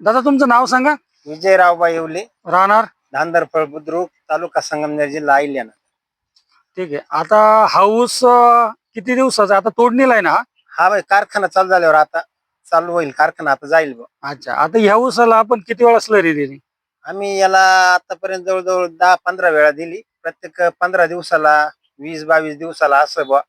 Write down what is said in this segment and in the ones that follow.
दादा तुमचं नाव सांगा. विजयराव येवले, राहणार. धांदरफळ बुद्रुक, तालुका संगमनेर, जिल्हा अहिल्यानगर. ठीक आहे. आता हा ऊस किती दिवसाचा आता तोडणीला आहे ना हा? हा भाई कारखाना चालू झाल्यावर आता चालू होईल कारखाना, आता जाईल बुवा. अच्छा, आता ह्या ऊसाला आपण किती वेळा स्लरी दिली? आम्ही याला आतापर्यंत जवळजवळ 10-15 वेळा दिली. प्रत्येक 15 दिवसाला, 20-22 दिवसाला असं बुवा.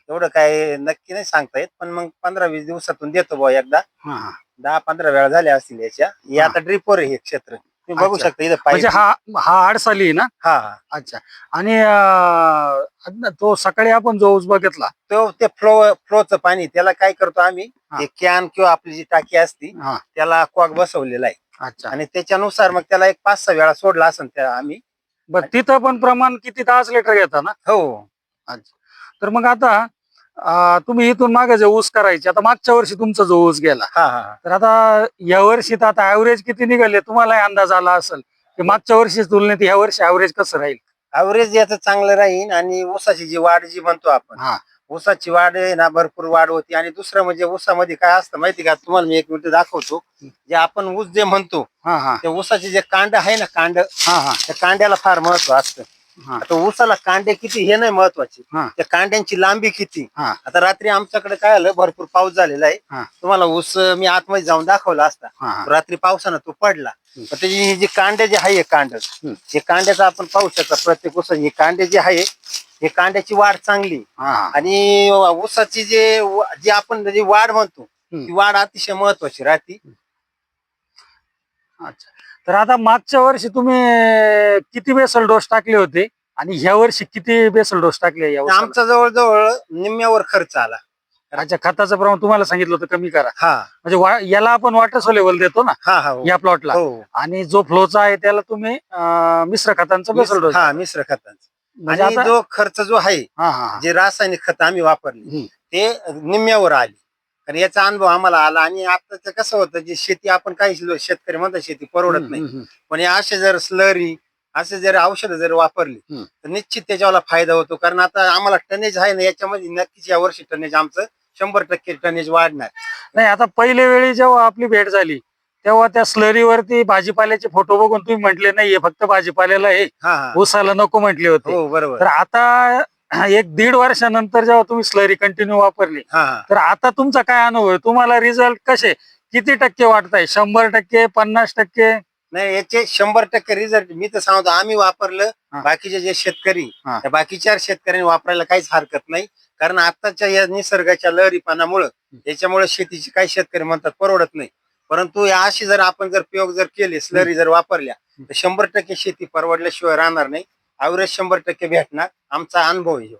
एवढं काय नक्की नाही सांगता येत, पण मग 15-20 दिवसातून देतो बुवा एकदा. हा, हा. 10-15 वेळा झाल्या असतील याच्या. हे आता ड्रिपवर हे क्षेत्र तुम्ही बघू अच्छा. शकता इथं म्हणजे पाईप. हा हा आडसाली आहे ना? हा हा अच्छा. आणि तो सकाळी आपण जो ऊस बघितला ते फ्लोचं पाणी त्याला काय करतो आम्ही, ते कॅन किंवा आपली जी टाकी असती हा. त्याला कॉक बसवलेला आहे. अच्छा. आणि त्याच्यानुसार मग त्याला एक 5-6 वेळा सोडला असेल त्या आम्ही. बर, तिथं पण प्रमाण किती 10 लिटर घेता ना? हो. अच्छा. तर मग आता तुम्ही इथून मागे जे ऊस करायचे, आता मागच्या वर्षी तुमचा जो ऊस गेला, हा हा तर आता या वर्षी तर आता ऍव्हरेज किती निघाले तुम्हाला अंदाज आला असेल की मागच्या वर्षी तुलनेत या वर्षी ऍव्हरेज कसं राहील? ऍव्हरेज याचं चांगलं राहील. आणि ऊसाची जी वाढ जी म्हणतो आपण, हा. ऊसाची वाढ आहे ना, भरपूर वाढ होती. आणि दुसरं म्हणजे ऊसामध्ये काय असतं माहिती का, तुम्हाला मी 1 मिनिट दाखवतो. जे आपण ऊस जे म्हणतो, हा, हा. त्या ऊसाचे जे कांड आहे ना, कांड, हा, हा. त्या कांड्याला फार महत्व असतं. हा. आता ऊसाला कांडे किती हे नाही महत्वाचे, हा. त्या कांड्यांची लांबी किती. हा. आता रात्री आमच्याकडे काय आलं, भरपूर पाऊस झालेला आहे. हा. तुम्हाला ऊस मी आतमध्ये जाऊन दाखवला असता. हा. रात्री पावसानं तो पडला. पण त्याची ही जी कांडे जे आहे कांड, हे कांड्याचं आपण पाहू शकता प्रत्येक ऊसाची हे कांडे जे आहे, हे कांड्याची वाढ चांगली. हा. आणि ऊसाची जी आपण जी वाढ म्हणतो, ती वाढ अतिशय महत्वाची राहते. अच्छा. तर आता मागच्या वर्षी तुम्ही किती बेसल डोस टाकले होते आणि ह्या वर्षी किती बेसल डोस टाकले या ऊसाला? आमचा जवळजवळ निम्म्यावर खर्च आला. अच्छा, खताचं प्रमाण तुम्हाला सांगितलं होतं कमी करा. हा म्हणजे याला आपण वॉटर सोलेबल देतो ना हा हा या प्लॉटला, हो. आणि जो फ्लोचा आहे त्याला तुम्ही मिश्र खतांचा बेसल डोस. हा, मिश्र खतांचा. म्हणजे आणि आता जो खर्च जो आहे, हा, हा. जे रासायनिक खत आम्ही वापरली ते निम्म्यावर आली. कारण याचा अनुभव आम्हाला आला. आणि आता कसं होतं, जे शेती आपण काही शेतकरी म्हणतात शेती परवडत नाही, पण या असे जर स्लरी, असे जर औषधं जर वापरली तर निश्चित त्याच्यावर फायदा होतो. कारण आता आम्हाला टनेज आहे ना याच्यामध्ये, नक्कीच या वर्षी टनेज आमचं 100% टनेज वाढणार. नाही, आता पहिल्या वेळी जेव्हा आपली भेट झाली तेव्हा त्या स्लरीवरती भाजीपाल्याचे फोटो बघून तुम्ही म्हटले नाही हे फक्त भाजीपाल्याला आहे, हा हा ऊसाला नको म्हटले होते. हो, बरोबर. तर आता 1-1.5 वर्षानंतर जेव्हा तुम्ही स्लरी कंटिन्यू वापरली, हा हा तर आता तुमचा काय अनुभव आहे? तुम्हाला रिझल्ट कसे किती टक्के वाटताय? 100%, 50%? नाही, याचे 100% रिझल्ट मी तर सांगतो. आम्ही वापरलं, बाकीचे जे शेतकरी, त्या बाकीच्या शेतकऱ्यांनी वापरायला काहीच हरकत नाही. कारण आताच्या या निसर्गाच्या लहरीपणामुळं, याच्यामुळे शेतीची काही शेतकरी म्हणतात परवडत नाही. परंतु या अशी जर आपण जर प्रयोग जर केले, स्लरी जर वापरल्या, तर 100% शेती परवडल्याशिवाय राहणार नाही. ऍव्हरेज 100% भेटणार. आमचा अनुभव आहे.